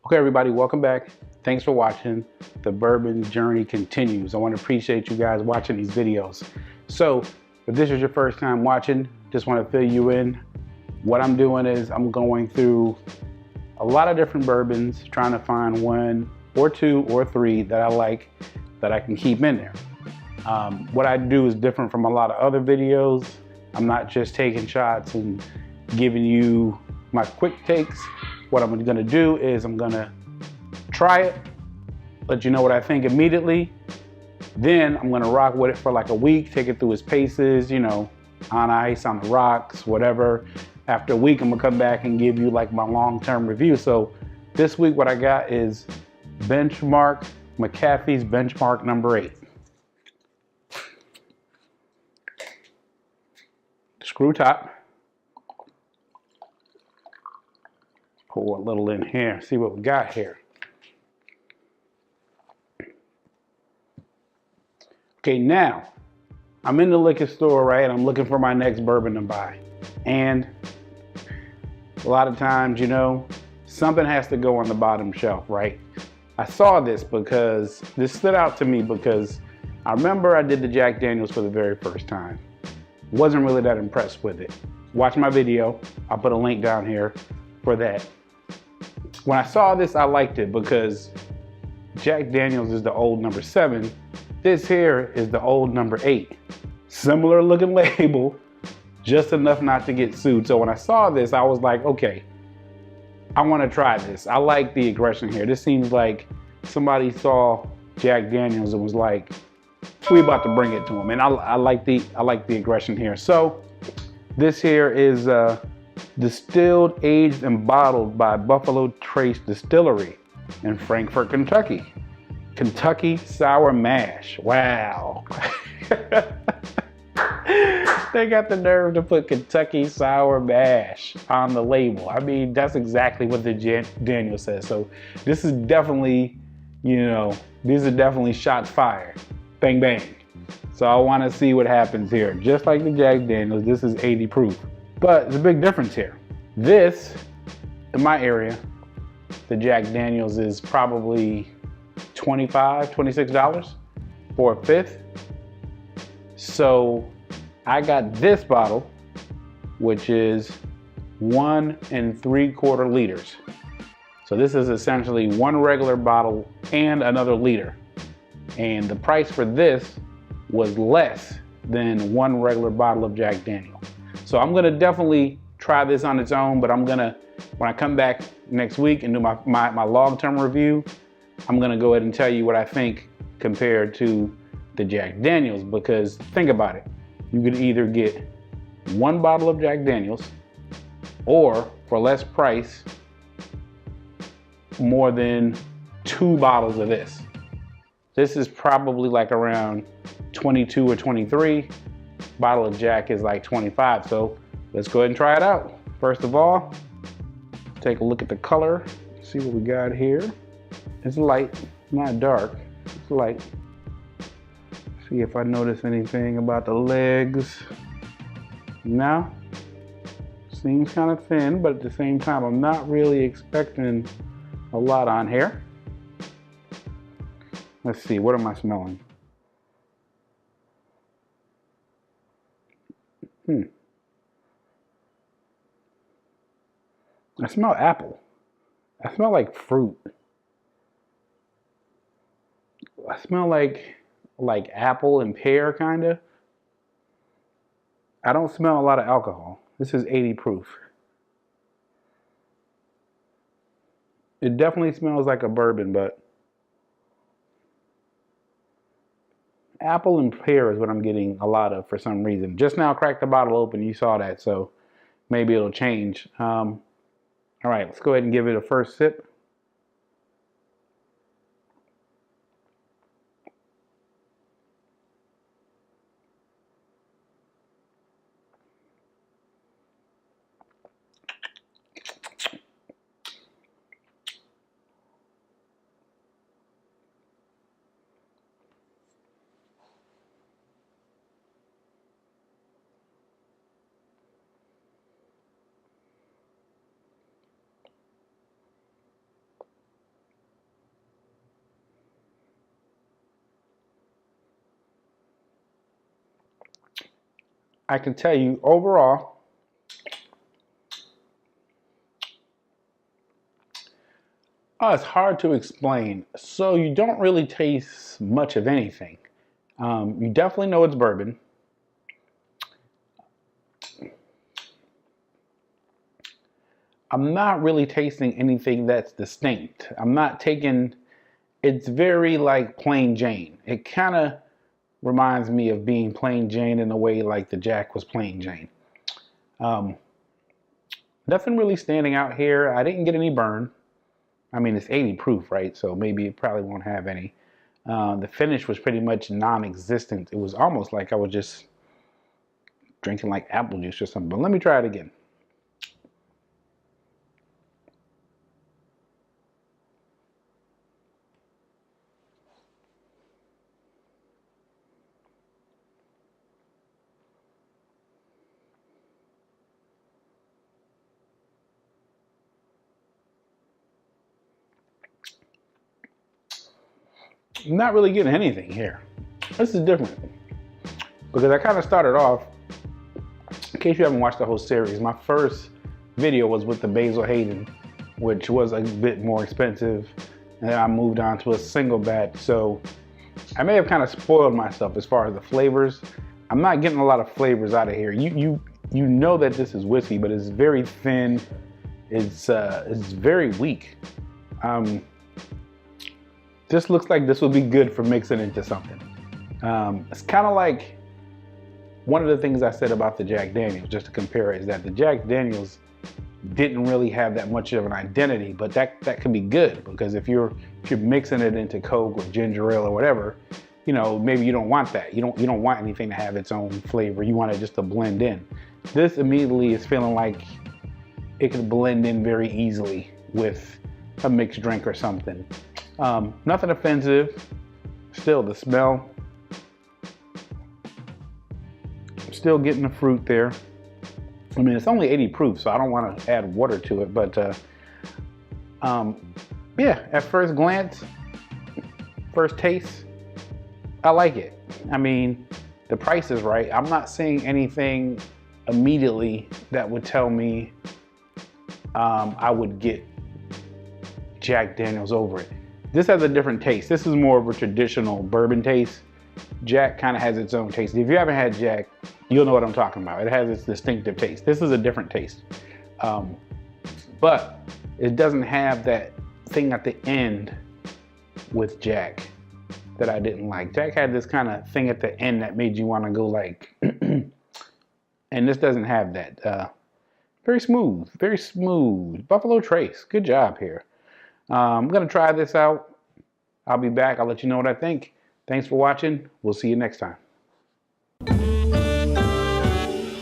Okay, everybody, welcome back. Thanks for watching. The bourbon journey continues. I want to appreciate you guys watching these videos. So if this is your first time watching, just want to fill you in. What I'm doing is I'm going through a lot of different bourbons, trying to find one or two or three that I like that I can keep in there. What I do is different from a lot of other videos. I'm not just taking shots and giving you my quick takes. What I'm gonna do is I'm gonna try it, let you know what I think immediately. Then I'm gonna rock with it for like a week, take it through its paces, you know, on ice, on the rocks, whatever. After a week, I'm gonna come back and give you like my long-term review. So this week, what I got is McAfee's Benchmark number 8. Screw top. Pour a little in here, see what we got here. Okay, now I'm in the liquor store, right? I'm looking for my next bourbon to buy. And a lot of times, you know, something has to go on the bottom shelf, right? I saw this because this stood out to me because I remember I did the Jack Daniels for the very first time. Wasn't really that impressed with it. Watch my video. I'll put a link down here for that. When I saw this, I liked it because Jack Daniels is the old number 7. This here is the old number 8. Similar looking label, just enough not to get sued. So when I saw this, I was like, okay, I want to try this. I like the aggression here. This seems like somebody saw Jack Daniels and was like, we about to bring it to him. And I like the aggression here. So this here is distilled, aged, and bottled by Buffalo Trace Distillery in Frankfort, Kentucky. Kentucky Sour Mash. Wow. They got the nerve to put Kentucky Sour Mash on the label. I mean, that's exactly what the Daniel says. So this is definitely, you know, these are definitely shots fired. Bang, bang. So I want to see what happens here. Just like the Jack Daniels, this is 80 proof. But there's a big difference here. This, in my area, the Jack Daniels is probably $25, $26 for a fifth. So I got this bottle, which is 1 3/4 liters. So this is essentially one regular bottle and another liter. And the price for this was less than one regular bottle of Jack Daniel. So I'm gonna definitely try this on its own, but I'm gonna, when I come back next week and do my long-term review, I'm gonna go ahead and tell you what I think compared to the Jack Daniels, because think about it. You could either get one bottle of Jack Daniels or for less price, more than 2 bottles of this. This is probably like around 22 or 23. Bottle of Jack is like 25. So let's go ahead and try it out. First of all, take a look at the color. See what we got here. It's light, not dark. It's light. See if I notice anything about the legs. No. Seems kind of thin, but at the same time, I'm not really expecting a lot on here. Let's see, what am I smelling? I smell apple. I smell like fruit. I smell like apple and pear, kind of. I don't smell a lot of alcohol. This is 80 proof. It definitely smells like a bourbon, but apple and pear is what I'm getting a lot of for some reason. Just now cracked the bottle open, you saw that, so maybe it'll change. All right, let's go ahead and give it a first sip. I can tell you overall, it's hard to explain. So you don't really taste much of anything. You definitely know it's bourbon. I'm not really tasting anything that's distinct. I'm not taking, it's very like plain Jane. It kind of reminds me of being plain Jane in a way like the Jack was plain Jane. Nothing really standing out here. I didn't get any burn. I mean, it's 80 proof, right? So maybe it probably won't have any. The finish was pretty much non-existent. It was almost like I was just drinking like apple juice or something. But let me try it again. I'm not really getting anything here. This is different because I kind of started off, in case you haven't watched the whole series, my first video was with the Basil Hayden, which was a bit more expensive, and then I moved on to a single batch. So I may have kind of spoiled myself as far as the flavors. I'm not getting a lot of flavors out of here. You know that this is whiskey, but it's very thin. It's very weak. This looks like this would be good for mixing into something. It's kind of like one of the things I said about the Jack Daniels, just to compare it, is that the Jack Daniels didn't really have that much of an identity, but that could be good because if you're mixing it into Coke or ginger ale or whatever, you know, maybe you don't want that. You don't want anything to have its own flavor. You want it just to blend in. This immediately is feeling like it could blend in very easily with a mixed drink or something. Nothing offensive. Still, the smell. I'm still getting the fruit there. I mean, it's only 80 proof, so I don't want to add water to it. But yeah, at first glance, first taste, I like it. I mean, the price is right. I'm not seeing anything immediately that would tell me I would get Jack Daniels over it. This has a different taste. This is more of a traditional bourbon taste. Jack kind of has its own taste. If you haven't had Jack, you'll know what I'm talking about. It has its distinctive taste. This is a different taste. But it doesn't have that thing at the end with Jack that I didn't like. Jack had this kind of thing at the end that made you want to go like, and this doesn't have that. Very smooth, very smooth. Buffalo Trace, good job here. I'm gonna try this out. I'll be back, I'll let you know what I think. Thanks for watching, we'll see you next time.